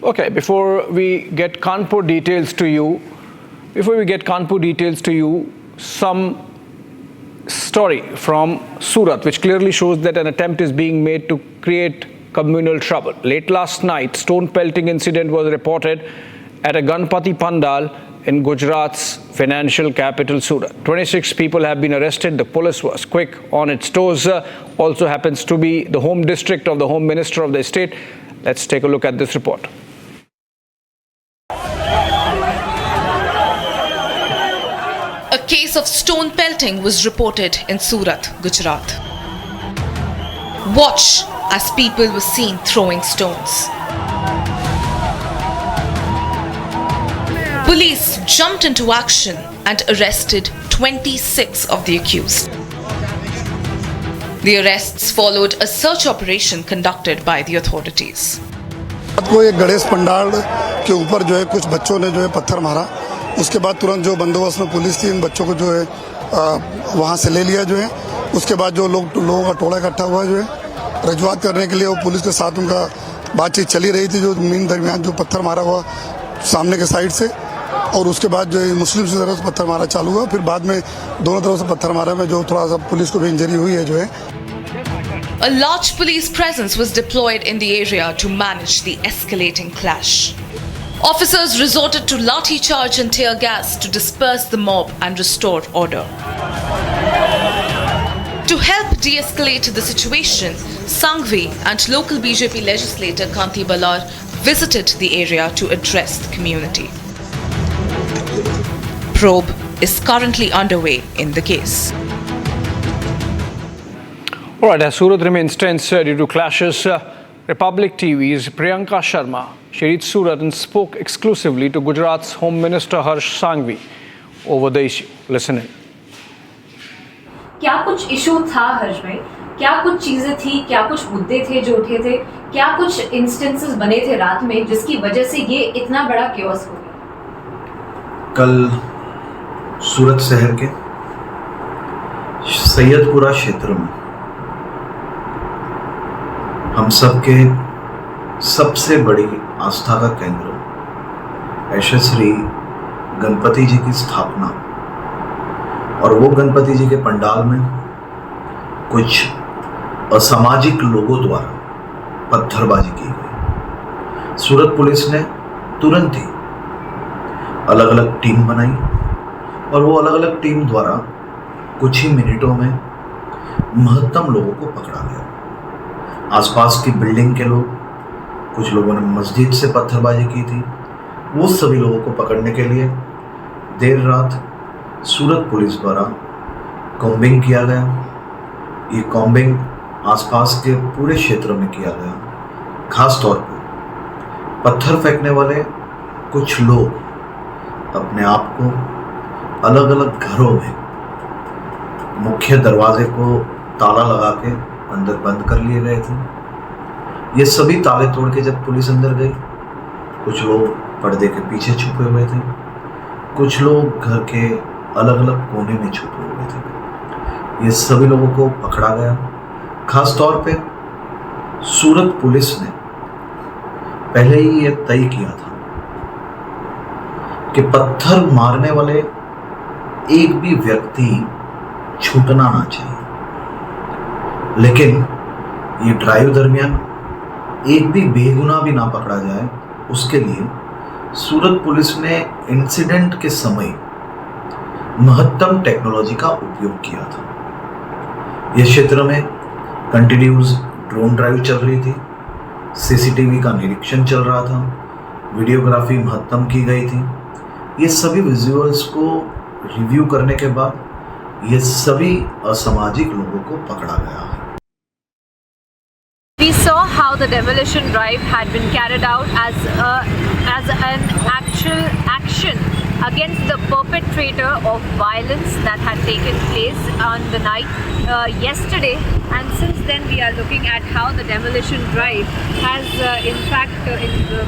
Okay, before we get Kanpur details to you, some story from Surat, which clearly shows that an attempt is being made to create communal trouble. Late last night, stone pelting incident was reported at a Ganpati Pandal in Gujarat's financial capital Surat. 26 people have been arrested. The police was quick on its toes. Also happens to be the home district of the Home Minister of the state. Let's take a look at this report. A case of stone pelting was reported in Surat, Gujarat. Watch as people were seen throwing stones. Police jumped into action and arrested 26 of the accused. The arrests followed a search operation conducted by the authorities. को एक गणेश पंडाल के ऊपर जो है कुछ बच्चों ने जो है पत्थर मारा। उसके बाद तुरंत जो बंदोबस्त में पुलिस थी इन बच्चों को जो है वहाँ से ले लिया जो है। उसके बाद जो लोगों का टोला इकट्ठा हुआ जो है रजुआत करने के लिए वो पुलिस के साथ उनका बातचीत चली रही थी। जो मीन दरमियान जो पत्थर मारा हुआ सामने के साइड से और उसके बाद जो मुस्लिम की तरफ से पत्थर मारा चालू हुआ। फिर बाद में दोनों तरफ से पत्थर मारा में जो थोड़ा सा पुलिस को भी इंजरी हुई है जो है। A large police presence was deployed in the area to manage the escalating clash. Officers resorted to lathi charge and tear gas to disperse the mob and restore order. To help de-escalate the situation, Sanghvi and local BJP legislator Kanti Balar visited the area to address the community. Probe is currently underway in the case. All right, as Surat remains tense due to clashes, Republic TV's Priyanka Sharma, she reached Surat and spoke exclusively to Gujarat's Home Minister Harsh Sanghvi over the issue. Listen in. क्या कुछ issue था हर्ष भाई? क्या कुछ चीजें थी? क्या कुछ मुद्दे थे जो उठे थे? क्या कुछ इंस्टेंसेस बने थे रात में जिसकी वजह से ये इतना बड़ा क्योस हो गया? कल सूरत शहर के सैयदपुरा क्षेत्र में हम सबके सबसे बड़ी आस्था का केंद्र ऐसे श्री गणपति जी की स्थापना और वो गणपति जी के पंडाल में कुछ असामाजिक लोगों द्वारा पत्थरबाजी की गई। सूरत पुलिस ने तुरंत ही अलग अलग टीम बनाई और वो अलग अलग टीम द्वारा कुछ ही मिनटों में महत्तम लोगों को पकड़ा गया। आसपास की बिल्डिंग के लोग, कुछ लोगों ने मस्जिद से पत्थरबाजी की थी, वो सभी लोगों को पकड़ने के लिए देर रात सूरत पुलिस द्वारा कॉम्बिंग किया गया। ये कॉम्बिंग आसपास के पूरे क्षेत्र में किया गया। खास तौर पर पत्थर फेंकने वाले कुछ लोग अपने आप को अलग अलग घरों में मुख्य दरवाजे को ताला लगा के अंदर बंद कर लिए गए थे। ये सभी ताले तोड़ के जब पुलिस अंदर गई, कुछ लोग पर्दे के पीछे छुपे हुए थे, कुछ लोग घर के अलग अलग कोने में छुपे हुए थे। ये सभी लोगों को पकड़ा गया। खास तौर पे सूरत पुलिस ने पहले ही ये तय किया था कि पत्थर मारने वाले एक भी व्यक्ति छूटना ना चाहिए। लेकिन ये ड्राइव दरमियान एक भी बेगुनाह भी ना पकड़ा जाए, उसके लिए सूरत पुलिस ने इंसिडेंट के समय महत्तम टेक्नोलॉजी का उपयोग किया था। इस क्षेत्र में कंटिन्यूस ड्रोन ड्राइव चल रही थी, सीसीटीवी का निरीक्षण चल रहा था, वीडियोग्राफी महत्तम की गई थी। ये सभी विजुअल्स को रिव्यू करने के बाद ये सभी असामाजिक लोगों को पकड़ा गया है। We saw how the demolition drive had been carried out as an actual action against the perpetrator of violence that had taken place on the night yesterday, and since then we are looking at how the demolition drive has in fact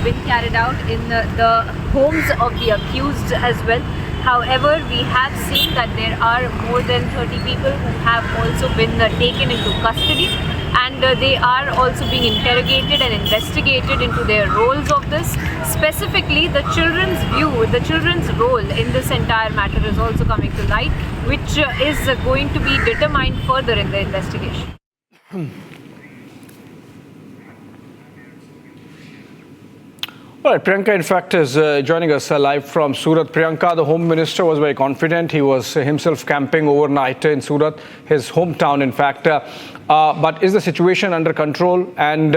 been carried out in the homes of the accused as well. However, we have seen that there are more than 30 people who have also been taken into custody, and they are also being interrogated and investigated into their roles of this. specifically the children's view, the children's role in this entire matter is also coming to light, which is going to be determined further in the investigation. All right, Priyanka, in fact, is joining us live from Surat. Priyanka, the Home Minister was very confident. He was himself camping overnight in Surat, his hometown, in fact. But is the situation under control and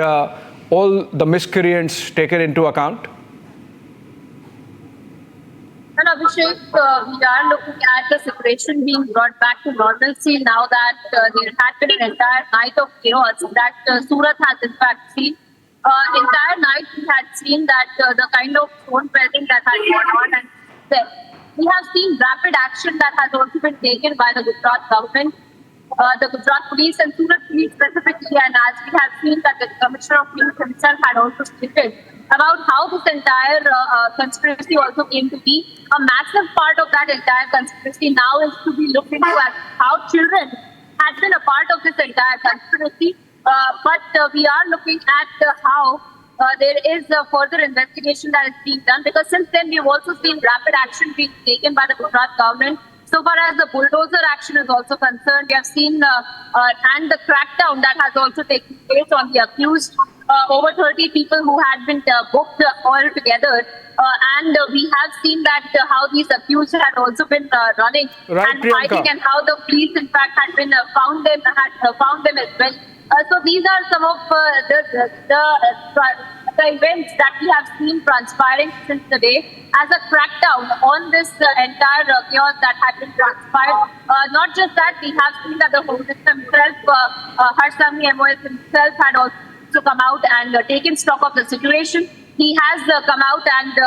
all the miscreants taken into account? And Abhishek, we are looking at the situation being brought back to normalcy now that there had been an entire night of chaos that Surat has in fact seen. Entire night we had seen that the kind of stone pelting that had gone on, and then we have seen rapid action that has also been taken by the Gujarat government, the Gujarat police and Surat police specifically, and as we have seen that the Commissioner of Police himself had also stated about how this entire conspiracy also came to be. A massive part of that entire conspiracy now is to be looked into as how children had been a part of this entire conspiracy. But we are looking at how there is a further investigation that is being done, because since then we have also seen rapid action being taken by the Gujarat government. So far as the bulldozer action is also concerned, we have seen and the crackdown that has also taken place on the accused. Over 30 people who had been booked all together. And we have seen that how these accused had also been running and Priyanka, fighting, and how the police in fact had been found them as well. So these are some of the events that we have seen transpiring since the day as a crackdown on this entire chaos that had been transpired. Not just that, we have seen that the Home Minister himself, Harsh Sanghvi MOS himself, had also come out and taken stock of the situation. He has come out and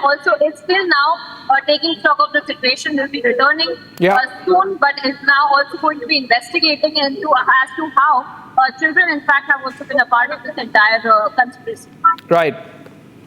also is still now taking stock of the situation. Will be returning soon, but is now also going to be investigating into as to how children, in fact, have also been a part of this entire conspiracy. Right.